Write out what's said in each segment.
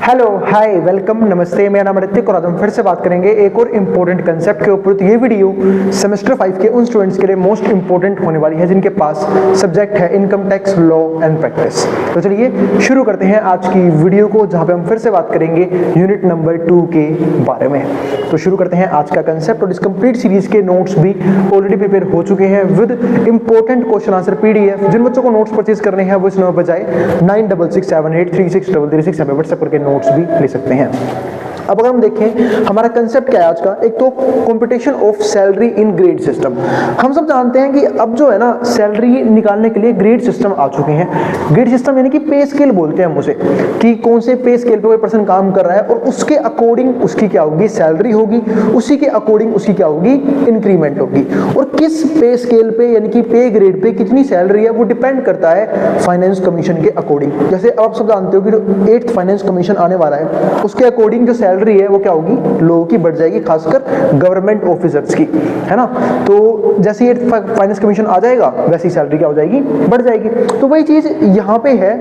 Hello hi welcome नमस्ते, मेरा नाम ऋतिक और आज हम फिर से बात करेंगे एक और इम्पोर्टेंट कंसेप्ट के ऊपर। तो ये वीडियो सेमेस्टर 5 के उन स्टूडेंट्स के लिए मोस्ट इंपॉर्टेंट होने वाली है जिनके पास सब्जेक्ट है income tax, law and practice. तो चलिए शुरू करते हैं आज की वीडियो को, जहाँ पे हम फिर से बात करेंगे यूनिट नंबर 2 के बारे में। तो शुरू करते हैं आज का कंसेप्ट। और इस कंप्लीट सीरीज के नोट्स भी ऑलरेडी प्रिपेयर हो चुके हैं with important question answer PDF। जिन बच्चों को नोट्स परचेज करने हैं वो इस नंबर पर जाए 9667836336 हमें व्हाट्सएप करके नोट्स भी ले सकते हैं। अब अगर हम देखें हमारा कंसेप्ट क्या है आज का, एक तो competition of salary in grade system. हम सब जानते हैं कि अब जो है ना सैलरी निकालने के लिए ग्रेड सिस्टम आ चुके हैं। ग्रेड सिस्टम यानी कि पे स्केल बोलते हैं हम उसे, कि कौन से पे स्केल पे कोई पर्सन काम कर रहा है और उसके अकॉर्डिंग उसकी क्या होगी सैलरी होगी, उसी के अकॉर्डिंग उसकी क्या होगी इंक्रीमेंट होगी। और किस पे स्केल पे यानी कि पे ग्रेड पे कितनी सैलरी है वो डिपेंड करता है फाइनेंस कमीशन के अकॉर्डिंग। जैसे आप सब जानते हो कि जो 8th फाइनेंस कमीशन आने वाला है उसके अकॉर्डिंग जो सैलरी है वो क्या होगी, लोगों की बढ़ जाएगी, खासकर गवर्नमेंट ऑफिसर्स की, है ना। तो जैसे ये फाइनेंस कमीशन आ जाएगा वैसी सैलरी क्या हो जाएगी, बढ़ जाएगी। तो वही चीज यहाँ पे है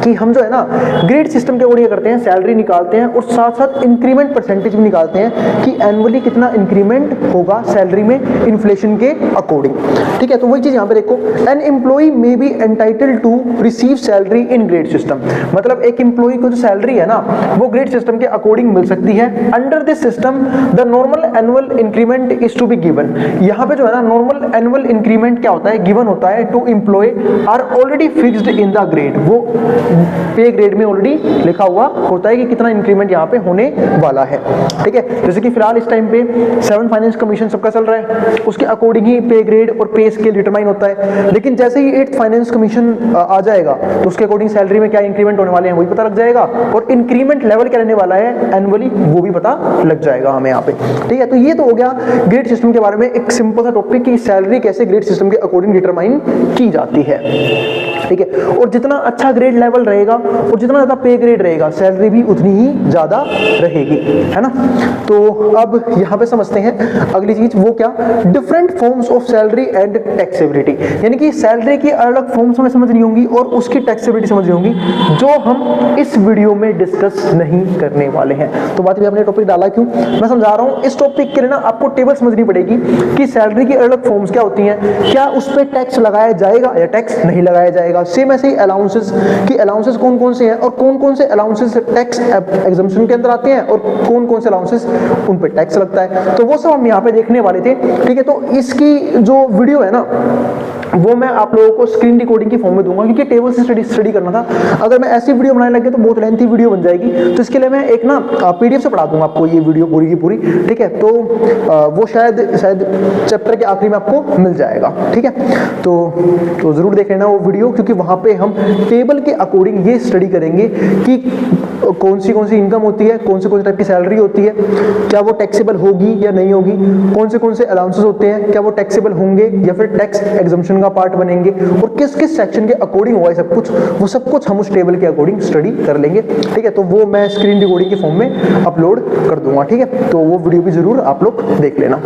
कि हम जो है ना ग्रेड सिस्टम के अकॉर्डिंग करते हैं, सैलरी निकालते हैं और साथ साथ इंक्रीमेंट परसेंटेज भी निकालते हैं कि एनुअली कितना इंक्रीमेंट होगा सैलरी में इन्फ्लेशन के अकॉर्डिंग। ठीक है, तो वही चीज यहाँ पे देखो, an employee may be entitled to receive salary in grade system. मतलब एक एम्प्लॉय को जो सैलरी है ना वो ग्रेड सिस्टम के अकॉर्डिंग मिल सकती है। Under this system the normal annual increment is to be given. यहाँ पे जो है ना नॉर्मल एनुअल इंक्रीमेंट क्या होता है, गिवन होता है to employee are already fixed in the grade. वो पे ग्रेड में ऑलरेडी लिखा हुआ होता है कि कितना इंक्रीमेंट यहाँ पे होने वाला है। ठीक है, जैसे कि फिलहाल इस टाइम पे 7 फाइनेंस कमीशन सबका चल रहा है, उसके अकॉर्डिंग ही पे ग्रेड और पे स्केल डिटरमाइन होता है। लेकिन जैसे ही 8th फाइनेंस कमीशन आ जाएगा तो उसके अकॉर्डिंग सैलरी में क्या इंक्रीमेंट होने वाले हैं वही पता लग जाएगा, और इंक्रीमेंट लेवल क्या रहने वाला है एनुअली वो भी पता लग जाएगा हमें यहाँ पे। ठीक है, तो ये तो हो गया ग्रेड सिस्टम के बारे में एक सिंपल सा टॉपिक कि सैलरी कैसे ग्रेड सिस्टम के अकॉर्डिंग डिटरमाइन की जाती है। ठीक है, और जितना अच्छा ग्रेड लेवल रहेगा और जितना ज्यादा पे ग्रेड रहेगा सैलरी भी उतनी ही ज्यादा रहेगी, है ना। तो अब यहाँ पे समझते हैं अगली चीज, वो क्या, different forms of salary and taxability. यानी कि सैलरी की अलग फॉर्म्स हमें समझनी होंगी और उसकी टैक्सेबिलिटी समझनी होंगी, जो हम इस वीडियो में डिस्कस नहीं करने वाले हैं। तो बात भी हमने टॉपिक डाला क्यों, मैं समझा रहा हूँ। इस टॉपिक के लिए ना आपको टेबल समझनी पड़ेगी कि सैलरी की अलग फॉर्म्स क्या होती हैं, क्या उस पर टैक्स लगाया जाएगा या टैक्स नहीं लगाया जाएगा। सेम ऐसे ही अलाउंसेस की अलाउंसेस कौन कौन से हैं और कौन कौन से अलाउंसेस टैक्स एग्जम्पशन के अंदर आते हैं और कौन कौन से अलाउंसेस उन पर टैक्स लगता है, तो वो सब हम यहाँ पे देखने वाले थे। ठीक है, तो इसकी जो वीडियो है ना वो मैं आप लोगों को स्क्रीन रिकॉर्डिंग की फॉर्म में दूंगा, क्योंकि टेबल से स्टडी करना था। अगर मैं ऐसी वीडियो बनाने लगे तो बहुत लेंथी वीडियो बन जाएगी, तो इसके लिए मैं एक ना PDF से पढ़ा दूंगा आपको ये वीडियो पूरी की पूरी। ठीक है, तो वो शायद चैप्टर के आखिरी में आपको मिल जाएगा। ठीक है, तो जरूर देख लेना वो वीडियो, क्योंकि वहां पे हम टेबल के अकॉर्डिंग ये स्टडी करेंगे कि कौन सी इनकम होती है, कौन से टाइप की सैलरी होती है, क्या वो टैक्सेबल होगी या नहीं होगी, कौन से अलाउंसेस होते हैं, क्या वो टैक्सेबल होंगे या फिर टैक्स एग्जम्पशन का पार्ट बनेंगे, और किस किस सेक्शन के अकॉर्डिंग हुआ है सब कुछ, वो सब कुछ हम उस टेबल के अकॉर्डिंग स्टडी कर लेंगे। ठीक है, तो वो मैं स्क्रीन रिकॉर्डिंग के फॉर्म में अपलोड कर दूंगा। ठीक है, तो वो वीडियो भी जरूर आप लोग देख लेना।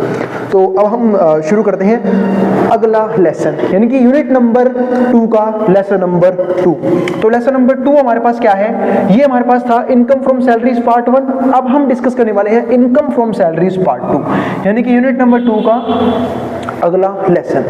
तो अब हम शुरू करते हैं अगला लेसन, यानी कि यूनिट नंबर 2 का लेसन नंबर 2। तो लेसन नंबर 2 हमारे पास क्या है, ये हमारे पास था इनकम फ्रॉम सैलरीज पार्ट 1। अब हम डिस्कस करने वाले हैं इनकम फ्रॉम सैलरीज पार्ट 2, यानी कि यूनिट नंबर 2 का अगला लेसन।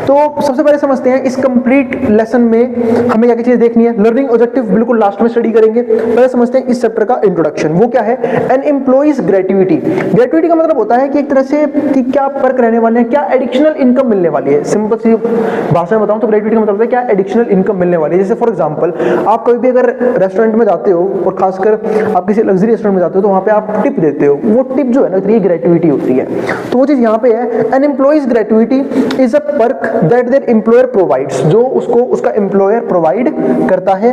तो सबसे पहले समझते हैं इस कंप्लीट लेसन में हमें क्या क्या चीज देखनी है। लर्निंग ऑब्जेक्टिव बिल्कुल लास्ट में स्टडी करेंगे। पहले समझते हैं इस चैप्टर का इंट्रोडक्शन, वो क्या है, एन एम्प्लॉइज ग्रेट्युइटी। ग्रेट्युइटी का मतलब होता है कि एक तरह से कि क्या पर्क रहने वाले हैं, क्या एडिशनल इनकम मिलने वाली है। सिंपल सी भाषा में बताऊं तो ग्रेट्युइटी का मतलब है क्या एडिशनल इनकम मिलने वाली है। जैसे फॉर एग्जांपल आप कभी भी अगर रेस्टोरेंट में जाते हो और खासकर आप किसी लग्जरी रेस्टोरेंट में जाते हो तो वहां पे आप टिप देते हो, वो टिप जो है ना ये ग्रेट्युइटी होती है। तो वो चीज यहाँ पे है, an employees gratuity is a perk that their employer provides, जो उसका एम्प्लॉयर प्रोवाइड करता है।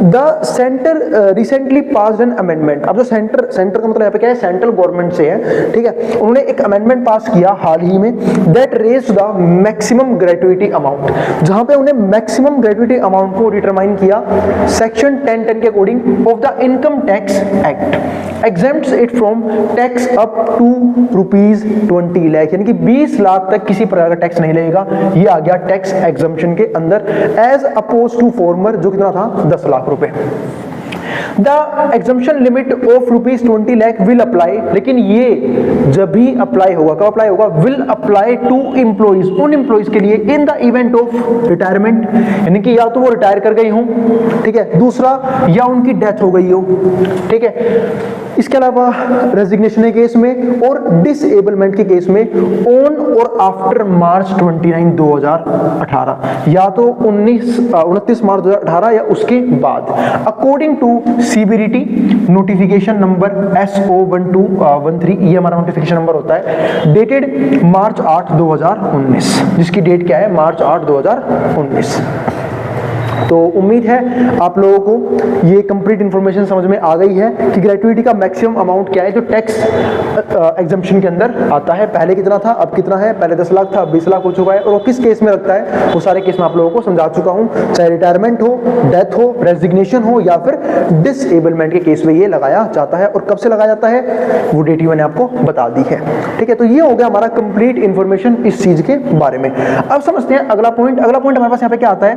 The centre recently passed an amendment. अब जो सेंटर का मतलब यहाँ पे क्या है, सेंट्रल गवर्नमेंट से है। ठीक है, उन्होंने एक अमेंडमेंट पास किया हाल ही में, that raised the maximum gratuity amount, जहां पे उन्हें मैक्सिमम ग्रेट्युइटी अमाउंट को डिटरमाइन किया सेक्शन 1010 के according of the income tax act, exempts it from tax up to ₹20 lakh, यानी कि 20 लाख तक किसी प्रकार का टैक्स नहीं लगेगा। ये आ गया टैक्स एग्जम्पशन के अंदर, एज अपोज टू फॉर्मर जो कितना था 10 लाख रुपए। The exemption limit of ₹20 lakh will apply, लेकिन ये जब भी अप्लाई होगा, कब अप्लाई होगा, विल अप्लाई टू एम्प्लॉइज, उन एम्प्लॉइज के लिए in the event of retirement, यानी कि या तो वो रिटायर कर गई हो, ठीक है, दूसरा या उनकी डेथ हो गई हो, ठीक है, इसके अलावा रेजिग्नेशन के केस में और डिसेबलमेंट के केस में ऑन और आफ्टर मार्च 29, 2018, या तो 29 मार्च 2018 या उसके बाद, according to CBDT notification number SO1213, ये हमारा नोटिफिकेशन नंबर होता है, डेटेड मार्च 8, 2019, जिसकी डेट क्या है, मार्च 8, 2019। तो उम्मीद है आप लोगों को ये कंप्लीट इंफॉर्मेशन समझ में आ गई है कि ग्रेट्युइटी का मैक्सिमम अमाउंट क्या है जो टैक्स एग्जम्पशन के अंदर आता है। पहले कितना था, अब कितना है, पहले 10 लाख था, 20 लाख हो चुका है, और वो किस केस में लगता है वो सारे केस में आप लोगों को समझा चुका हूं, चाहे रिटायरमेंट हो, डेथ हो, रेजिग्नेशन हो या फिर डिसेबलमेंट के केस में ये लगाया जाता है। और कब से लगाया जाता है वो डेट मैंने आपको बता दी है, ठीक है। तो ये हो गया हमारा कंप्लीट इंफॉर्मेशन इस चीज के बारे में। अब समझते हैं अगला पॉइंट। अगला पॉइंट हमारे पास यहाँ पे क्या आता है,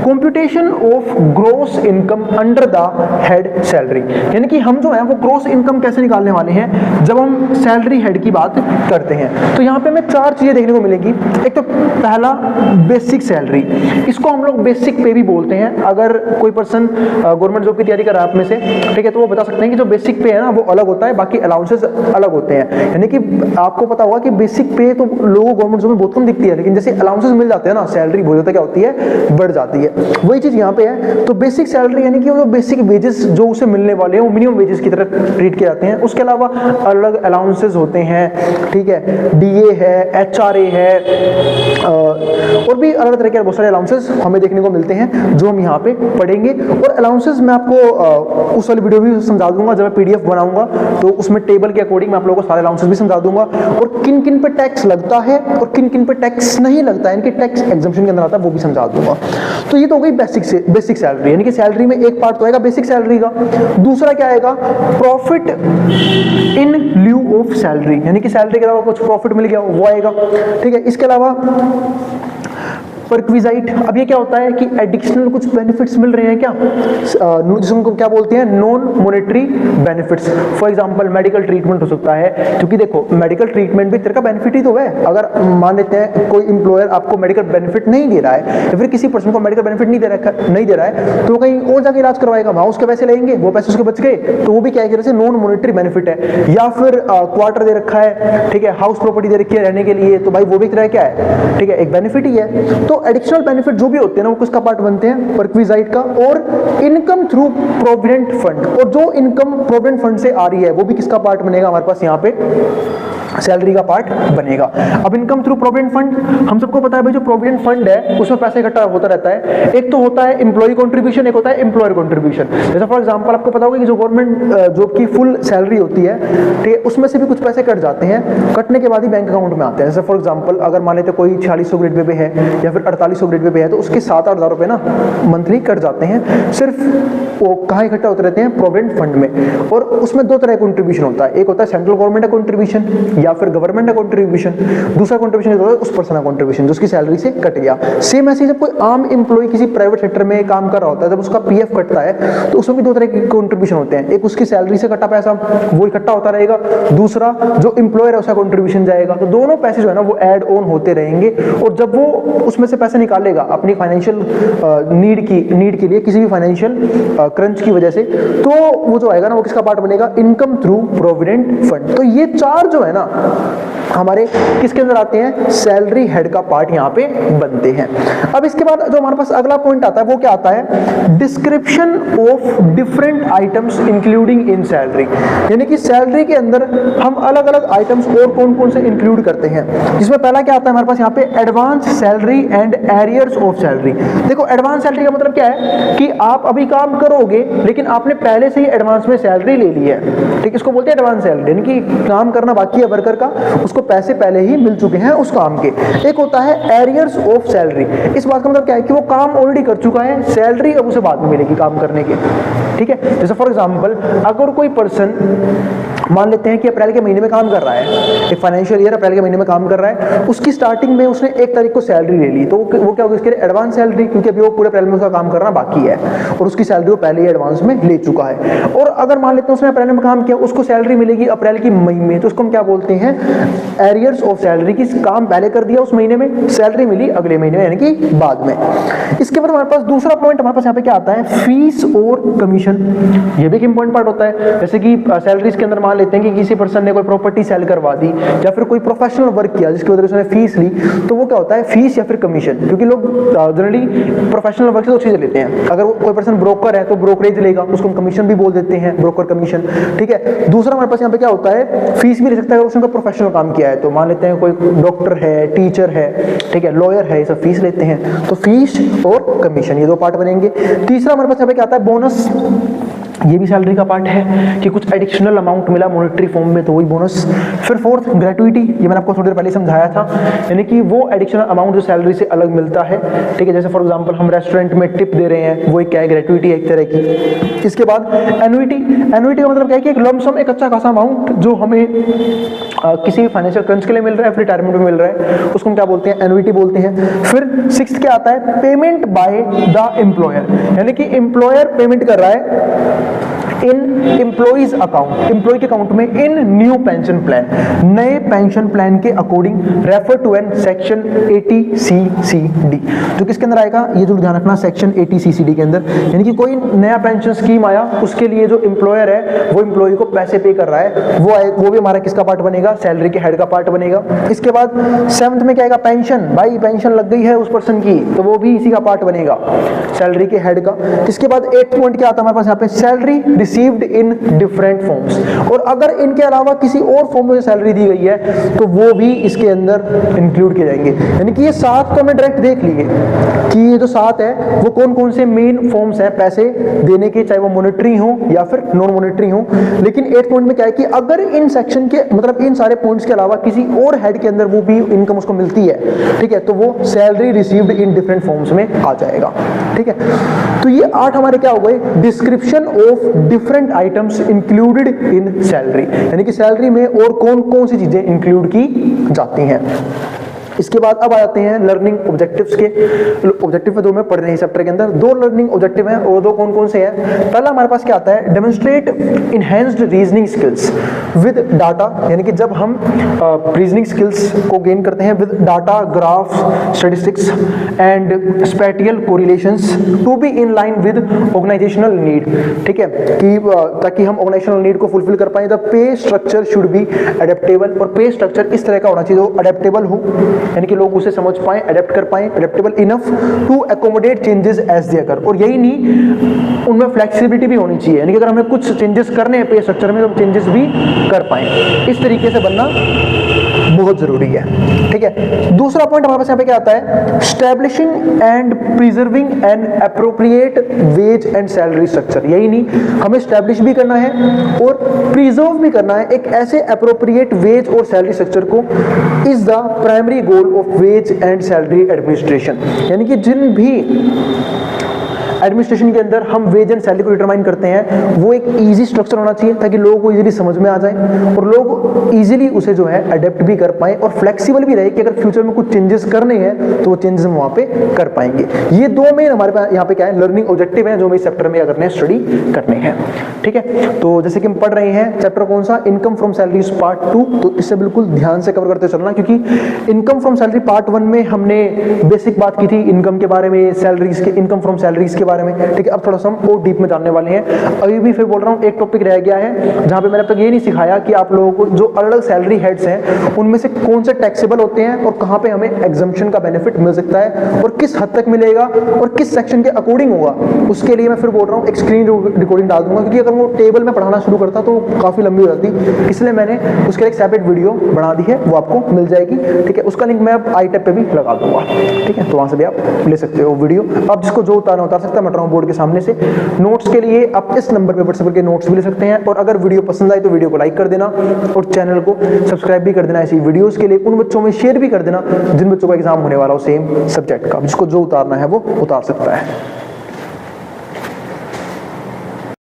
computation of gross income under the head salary, यानी कि हम जो है वो ग्रॉस इनकम कैसे निकालने वाले हैं जब हम सैलरी हेड की बात करते हैं। तो यहाँ पे हमें 4 चीजें देखने को मिलेगी। एक तो पहला बेसिक सैलरी, इसको हम लोग बेसिक पे भी बोलते हैं। अगर कोई पर्सन गवर्नमेंट जॉब की तैयारी कर रहा है आप में से, ठीक है, तो वो बता सकते हैं कि जो बेसिक पे है ना वो अलग होता है, बाकी अलाउंसेस अलग होते हैं। यानी कि आपको पता होगा कि बेसिक पे तो लोगों को गवर्नमेंट जॉब में बहुत कम दिखती है, लेकिन जैसे अलाउंसेस मिल जाते हैं ना, सैलरी बहुत ज़्यादा क्या होती है, बढ़ जाती है। वही चीज यहाँ पे है। तो बेसिक सैलरी यानी कि वो बेसिक वेजेस जो उसे मिलने वाले हैं वो मिनिमम वेजेस की तरह ट्रीट किए जाते हैं। उसके अलावा अलग अलाउंसेस होते हैं, ठीक है, डीए है, एचआरए है, और भी अलग तरह के बहुत सारे अलाउंसेस हमें देखने को मिलते हैं जो हम यहाँ पे पढ़ेंगे। और अलाउंसेस मैं आपको उस वाली वीडियो भी समझा दूंगा जब मैं पीडीएफ बनाऊंगा, तो उसमें टेबल के अकॉर्डिंग मैं आप लोगों को सारे अलाउंसेस भी समझा दूंगा, और किन किन पे टैक्स लगता है और किन किन पे टैक्स नहीं लगता है, इनके टैक्स एग्जम्पशन के अंदर आता है वो भी समझा दूंगा। तो ये तो हो गई बेसिक सैलरी, यानी कि सैलरी में एक पार्ट तो आएगा बेसिक सैलरी का, दूसरा क्या आएगा, profit in lieu of salary, यानी कि सैलरी के अलावा कुछ प्रॉफिट मिल गया वो आएगा, ठीक है। इसके अलावा परक्विजाइट, अब ये क्या होता है कि एडिशनल कुछ बेनिफिट्स मिल रहे हैं क्या, जिसको क्या बोलते हैं, non monetary benefits. For example medical treatment हो सकता है, क्योंकि देखो मेडिकल ट्रीटमेंट भी तेरे का बेनिफिट ही तो है। अगर मान लेते हैं कोई इंप्लॉयर आपको मेडिकल बेनिफिट नहीं दे रहा है या फिर किसी पर्सन को मेडिकल बेनिफिट नहीं दे रहा है तो कहीं और जाके इलाज करवाएगा, वहां उसके पैसे लेंगे, वो पैसे उसके बच गए, तो वो भी क्या है, नॉन मॉनेटरी बेनिफिट है। या फिर क्वार्टर दे रखा है, ठीक है, हाउस प्रॉपर्टी दे रखी है रहने के लिए, तो भाई वो भी तरह क्या है, ठीक है, एक बेनिफिट ही है। तो एडिशनल बेनिफिट जो भी होते हैं ना वो किसका पार्ट बनते हैं, परक्विजाइट का। और इनकम थ्रू प्रोविडेंट फंड, और जो इनकम प्रोविडेंट फंड से आ रही है वो भी किसका पार्ट बनेगा, हमारे पास यहाँ पे सैलरी का पार्ट बनेगा। अब इनकम थ्रू प्रोविडेंट फंड, हम सबको पता है भाई जो प्रोविडेंट फंड है उसमें पैसा इकट्ठा होता रहता है। एक तो होता है एम्प्लॉय कंट्रीब्यूशन, एक होता है एम्प्लॉयर कंट्रीब्यूशन। जैसे फॉर एग्जांपल आपको पता होगा कि जो गवर्नमेंट जॉब की फुल सैलरी होती है, ठीक है, उसमें से भी कुछ पैसे कट जाते हैं, कटने के बाद ही बैंक अकाउंट में आते हैं। जैसे फॉर एग्जांपल अगर मान लेते कोई 4600 ग्रेड पे है या फिर 4800 ग्रेड पे है, तो उसके 7-8 हज़ार रुपए ना मंथली कट जाते हैं। सिर्फ वो कहाँ इकट्ठा होते रहते हैं, प्रोविडेंट फंड में। और उसमें 2 तरह का कंट्रीब्यूशन होता है, एक होता है सेंट्रल गवर्नमेंट का कंट्रीब्यूशन या फिर गवर्नमेंट का कंट्रीब्यूशन, दूसरा कंट्रीब्यूशन होता है उस पर्सन का कंट्रीब्यूशन जो उसकी सैलरी से कट गया। सेम ऐसे जब कोई आम एम्प्लॉय किसी प्राइवेट सेक्टर में काम कर रहा होता है, जब उसका पीएफ कटता है तो उसमें भी 2 तरह के कंट्रीब्यूशन होते हैं, एक उसकी सैलरी से कटा पैसा वो इकट्ठा होता रहेगा, दूसरा जो एम्प्लॉयर है उसका कंट्रीब्यूशन जाएगा। तो दोनों पैसे जो है ना वो ऐड ऑन होते रहेंगे, और जब वो उसमें से पैसे निकालेगा अपनी फाइनेंशियल नीड के लिए, किसी भी फाइनेंशियल क्रंच की वजह से, तो वो जो आएगा ना वो किसका पार्ट बनेगा, इनकम थ्रू प्रोविडेंट फंड। तो ये 4 जो है ना हमारे किसके अंदर आते हैं, सैलरी हेड का पार्ट यहाँ पे बनते हैं। अब इसके बाद जो हमारे पास अगला पॉइंट आता है वो क्या आता है, description of different items including in salary, यानी कि सैलरी के अंदर हम अलग अलग आइटम्स और कौन कौन से इंक्लूड करते हैं। जिसमें पहला क्या आता है हमारे पास यहाँ पे, advance salary and arrears of salary. देखो एडवांस सैलरी का मतलब क्या है कि आप अभी काम करोगे लेकिन आपने पहले से ही एडवांस में सैलरी ले ली है, ठीक, इसको बोलते हैं एडवांस सैलरी, यानी कि काम करना बाकी है वर्कर का, उसको पैसे पहले ही मिल चुके हैं उस काम के। एक होता है एरियर्स ऑफ सैलरी, इस बात का मतलब क्या है कि वो काम ऑलरेडी कर चुका है, सैलरी अब उसे बाद में मिलेगी काम करने के, ठीक है। जैसे फॉर एग्जांपल अगर कोई पर्सन मान लेते हैं कि अप्रैल के महीने में काम कर रहा है, एक फाइनेंशियल ईयर अप्रैल के महीने में काम कर रहा है, उसकी स्टार्टिंग में उसने 1 तारीख को सैलरी ले ली, तो वो क्या होगी उसके लिए एडवांस सैलरी, क्योंकि अभी वो पूरे अप्रैल में उसका काम करना बाकी है और उसकी सैलरी वो पहले ही एडवांस में ले चुका है। और अगर मान लेते हैं उसने अप्रैल में काम किया, उसको सैलरी मिलेगी अप्रैल की मई में, तो उसको हम क्या बोलते हैं, एरियर्स ऑफ सैलरी, की काम पहले कर दिया उस महीने में, सैलरी मिली अगले महीने में यानी कि बाद में। इसके बाद हमारे पास दूसरा पॉइंट हमारे पास यहाँ पे क्या आता है, फीस और कमीशन। ये भी एक इंपॉर्टेंट पार्ट होता है। जैसे कि सैलरीज के अंदर मान लेते हैं कि किसी पर्सन ने कोई प्रॉपर्टी सेल करवा दी या फिर कोई प्रोफेशनल वर्क किया जिसकी वजह से उसने फीस ली, तो वो क्या होता है, फीस या फिर कमीशन। क्योंकि लोग जनरली प्रोफेशनल वर्क से 2 चीजें लेते हैं। अगर कोई पर्सन ब्रोकर है तो ब्रोकरेज लेगा, उसको हम कमीशन भी बोल देते हैं, ब्रोकर कमीशन, ठीक है। दूसरा हमारे पास यहाँ पे क्या होता है, फीस भी ले सकता है अगर उसने कोई प्रोफेशनल काम किया है, तो मान लेते हैं कोई डॉक्टर है, टीचर है, ठीक है, लॉयर है, ये सब फीस लेते हैं। तो फीस और कमीशन ये 2 पार्ट बनेंगे। तीसरा हमारे पास यहाँ पे क्या आता है, बोनस। ये भी सैलरी का पार्ट है कि कुछ एडिशनल अमाउंट मिला मॉनेटरी फॉर्म में, तो वही बोनस। फिर फोर्थ ग्रेट्युटी, ये मैंने आपको थोड़ी देर पहले समझाया था, यानी कि वो एडिशनल अमाउंट जो सैलरी से अलग मिलता है, ठीक है। जैसे फॉर एग्जांपल हम रेस्टोरेंट में टिप दे रहे हैं, वो एक क्या है, ग्रेट्युटी है एक तरह की। इसके बाद एन्युइटी। एन्युइटी का मतलब क्या है कि एक लंप सम, एक अच्छा खासा अमाउंट जो हमें किसी फाइनेंशियल क्रंच के लिए मिल रहा है, फिर रिटायरमेंट में मिल रहा है, उसको हम क्या बोलते हैं, एन्युइटी बोलते हैं। फिर सिक्स्थ क्या आता है, पेमेंट बाय द एम्प्लॉयर, यानी कि एम्प्लॉयर पेमेंट कर रहा है इन एम्प्लॉइज अकाउंट, एम्प्लॉय के अकाउंट में, इन न्यू पेंशन प्लान, नए पेंशन प्लान के according, refer to an section 80CCD, जो किसके अंदर आएगा, ये जो ध्यान रखना, सेक्शन 80CCD के अंदर। यानी कि कोई नया पेंशन स्कीम आया, उसके लिए जो एम्प्लॉयर है वो एम्प्लॉय को पैसे पे कर रहा है, वो भी हमारा किसका पार्ट बनेगा, सैलरी के हेड का पार्ट बनेगा। इसके बाद 7th में क्या आएगा, पेंशन। भाई पेंशन लग गई है उस पर्सन की, तो वो भी इसी का पार्ट बनेगा, सैलरी के हेड का। इसके बाद 8th पॉइंट क्या आता है हमारे पास यहाँ पे, salary received in different forms, और अगर इनके अलावा किसी और फॉर्म में सैलरी दी गई है तो वो भी इसके अंदर इंक्लूड किए जाएंगे। यानी कि ये 7 तो हमने डायरेक्ट देख लिए कि ये जो 7 है वो कौन कौन से मेन फॉर्म्स हैं पैसे देने के, चाहे वो मॉनेटरी हो या फिर नॉन मॉनेटरी हो। लेकिन 8 पॉइंट में क्या है कि अगर इन सेक्शन के मतलब इन सारे पॉइंट्स के अलावा किसी और हेड के अंदर वो भी इनकम उसको मिलती है, ठीक है, तो वो salary received in different forms में आ जाएगा, ठीक है। तो ये 8 हमारे क्या हो गए, description of different items included in salary, यानी कि सैलरी में और कौन कौन सी चीजें इंक्लूड की जाती हैं। इसके बाद अब आ जाते हैं लर्निंग ऑब्जेक्टिव्स के। ऑब्जेक्टिव में 2 में पढ़ रहे हैं चैप्टर के अंदर, 2 लर्निंग ऑब्जेक्टिव हैं और 2 कौन कौन से हैं। पहला हमारे पास क्या आता है, demonstrate enhanced reasoning skills with data, यानी कि जब हम रीजनिंग स्किल्स को गेन करते हैं with data, graph, statistics and spatial correlations to be in line with organizational need, ठीक है, कि ताकि हम ऑर्गेनाइजेशनल नीड को फुलफिल कर पाए। The pay structure should be adaptable, और पे स्ट्रक्चर इस तरह का होना चाहिए जो अडेप्टेबल हो, यानी कि लोग उसे समझ पाएं, अडेप्ट कर पाएं, adaptable enough to accommodate changes as they occur. और यही नहीं, उनमें फ्लेक्सिबिलिटी भी होनी चाहिए, यानी कि अगर हमें कुछ चेंजेस करने हैं पे स्ट्रक्चर में तो चेंजेस भी कर पाएं। इस तरीके से बनना बहुत जरूरी है, ठीक है। दूसरा पॉइंट हमारे पास यहाँ पे क्या आता है, establishing and preserving an appropriate wage and salary structure. यही नहीं, हमें स्टैब्लिश भी करना है और प्रिजर्व भी करना है एक ऐसे एप्रोप्रिएट वेज और सैलरी स्ट्रक्चर को, is the primary goal of ways and salary administration. यानी कि जिन भी एडमिनिस्ट्रेशन के अंदर हम वेज एंड सैलरी को डिटरमाइन करते हैं, वो एक इजी स्ट्रक्चर होना चाहिए ताकि लोगों को इजीली समझ में आ जाए और लोग इजीली उसे जो है अडेप्ट भी कर पाए और फ्लेक्सिबल भी रहे कि अगर फ्यूचर में कुछ चेंजेस करने हैं तो वो चेंजेस हम वहाँ पे कर पाएंगे। ये 2 मेन हमारे पास यहाँ पे क्या है, लर्निंग ऑब्जेक्टिव है जो हमें इस चैप्टर में करने हैं, स्टडी करने हैं, ठीक है। तो जैसे कि हम पढ़ रहे हैं चैप्टर कौन सा, इनकम फ्रॉम सैलरीज पार्ट 2, तो इससे बिल्कुल ध्यान से कवर करते चलना, क्योंकि इनकम फ्रॉम सैलरी पार्ट 1 में हमने बेसिक बात की थी इनकम के बारे में, सैलरीज के, इनकम फ्रॉम सैलरीज के बारे में, ठीक है। अब थोड़ा सा हम और डीप में जानने वाले हैं। अभी भी फिर बोल रहा हूँ, एक टॉपिक रह गया है जहां पे मैंने अब तक ये नहीं सिखाया कि आप लोगों को जो अलग अलग सैलरी हेड्स हैं उनमें से कौन से टैक्सेबल होते हैं और कहां पे हमें एग्जम्पशन का बेनिफिट मिल सकता है और किस हद तक मिलेगा और किस सेक्शन के अकॉर्डिंग होगा। उसके लिए मैं फिर बोल रहा हूँ एक स्क्रीन रिकॉर्डिंग डाल दूंगा, क्योंकि अगर वो टेबल में पढ़ाना शुरू करता तो काफी लंबी हो जाती, इसलिए मैंने उसके एक सेपरेट वीडियो बना दी है, वो आपको मिल जाएगी, ठीक है। उसका लिंक मैं अब आई टैब पे भी लगा दूंगा, ठीक है, तो वहां से भी आप ले सकते हो वीडियो। अब जिसको जो उतारना उतार सकता है, मैं बोर्ड के सामने से। नोट्स के लिए आप इस नंबर पे व्हाट्सएप के नोट्स भी ले सकते हैं, और अगर वीडियो पसंद आए तो वीडियो को लाइक कर देना और चैनल को सब्सक्राइब भी कर देना ऐसी वीडियोस के लिए। उन बच्चों में शेयर भी कर देना जिन बच्चों का एग्जाम होने वाला हो सेम सब्जेक्ट का, जिसको जो उतारना है वो उतार सकता है।